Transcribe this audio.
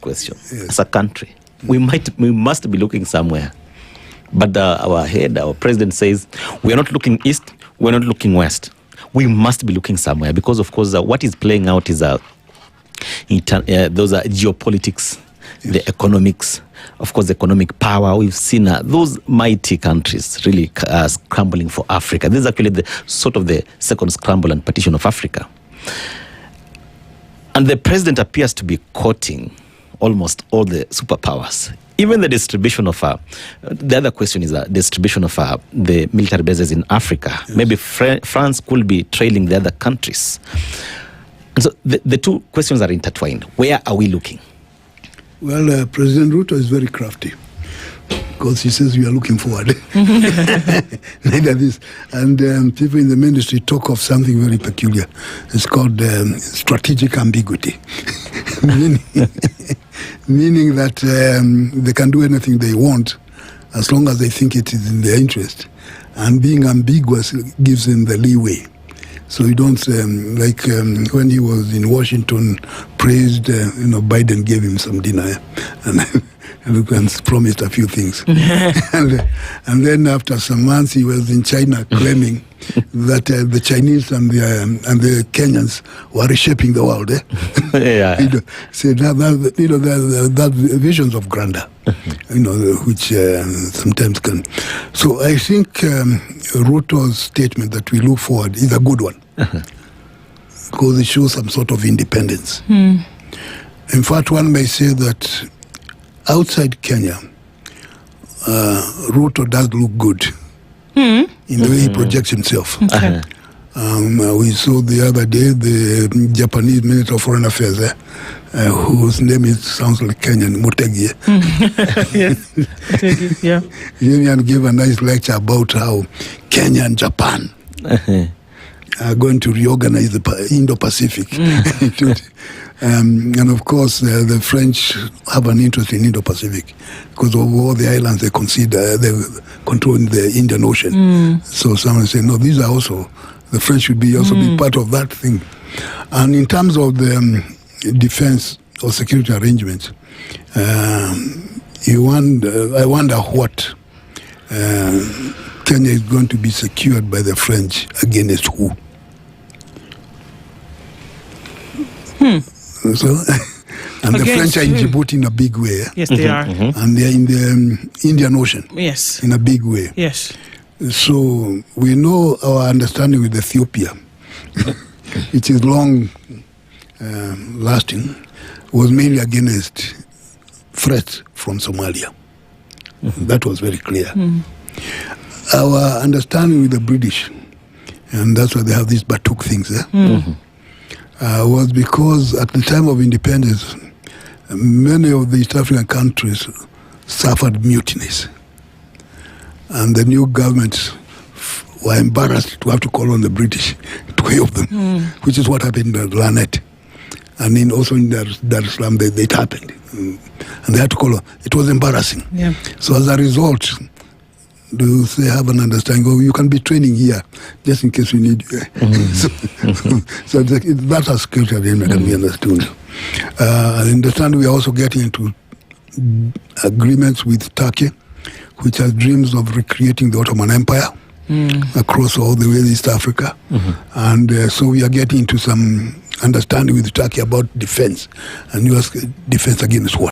question. Yes. As a country, we must be looking somewhere. But our president says, we are not looking east, we are not looking west. We must be looking somewhere because, of course, what is playing out is those are geopolitics, yes. The economics, of course, the economic power. We've seen those mighty countries really scrambling for Africa. This is actually the second scramble and partition of Africa. And the president appears to be courting almost all the superpowers. Even the distribution of the other question is the distribution of the military bases in Africa. Yes. Maybe France could be trailing the other countries. And so the two questions are intertwined. Where are we looking? Well, President Ruto is very crafty because he says we are looking forward. Neither this. And people in the ministry talk of something very peculiar. It's called strategic ambiguity. Meaning that they can do anything they want as long as they think it is in their interest. And being ambiguous gives them the leeway. So you don't, when he was in Washington, praised, Biden gave him some dinner and promised a few things. and then after some months, he was in China claiming that the Chinese and the Kenyans were reshaping the world. Yeah. Said that visions of grandeur, which sometimes can. So I think Ruto's statement that we look forward is a good one because it shows some sort of independence. In fact, one may say that outside Kenya, Ruto does look good in the way he projects himself. Okay. We saw the other day the Japanese Minister of Foreign Affairs, whose name sounds like Kenyan, Motegi. Yes, Motegi, yeah. He gave a nice lecture about how Kenya and Japan are going to reorganize the Indo-Pacific. And of course, the French have an interest in Indo-Pacific because of all the islands they consider they control in the Indian Ocean. So someone say, no, these are also, the French should be also be part of that thing. And in terms of the defense or security arrangements, I wonder what Kenya is going to be secured by the French against who. So, and the French are in Djibouti in a big way. Yes, they are. And they are in the Indian Ocean. Yes. In a big way. Yes. So we know our understanding with Ethiopia, which is long lasting, was mainly against threats from Somalia. That was very clear. Our understanding with the British, and that's why they have these Batuk things was because at the time of independence, many of the East African countries suffered mutinies. And the new governments were embarrassed to have to call on the British to help them, which is what happened in Lanet. And also in Dar es Salaam, it happened. And they had to call on. It was embarrassing. Yeah. So as a result, they have an understanding, you can be training here just in case we need you. So that has security arrangement can be understood. I understand we are also getting into agreements with Turkey, which has dreams of recreating the Ottoman Empire across all the way East Africa. And so we are getting into some understanding with Turkey about defense. And U.S. defense against what?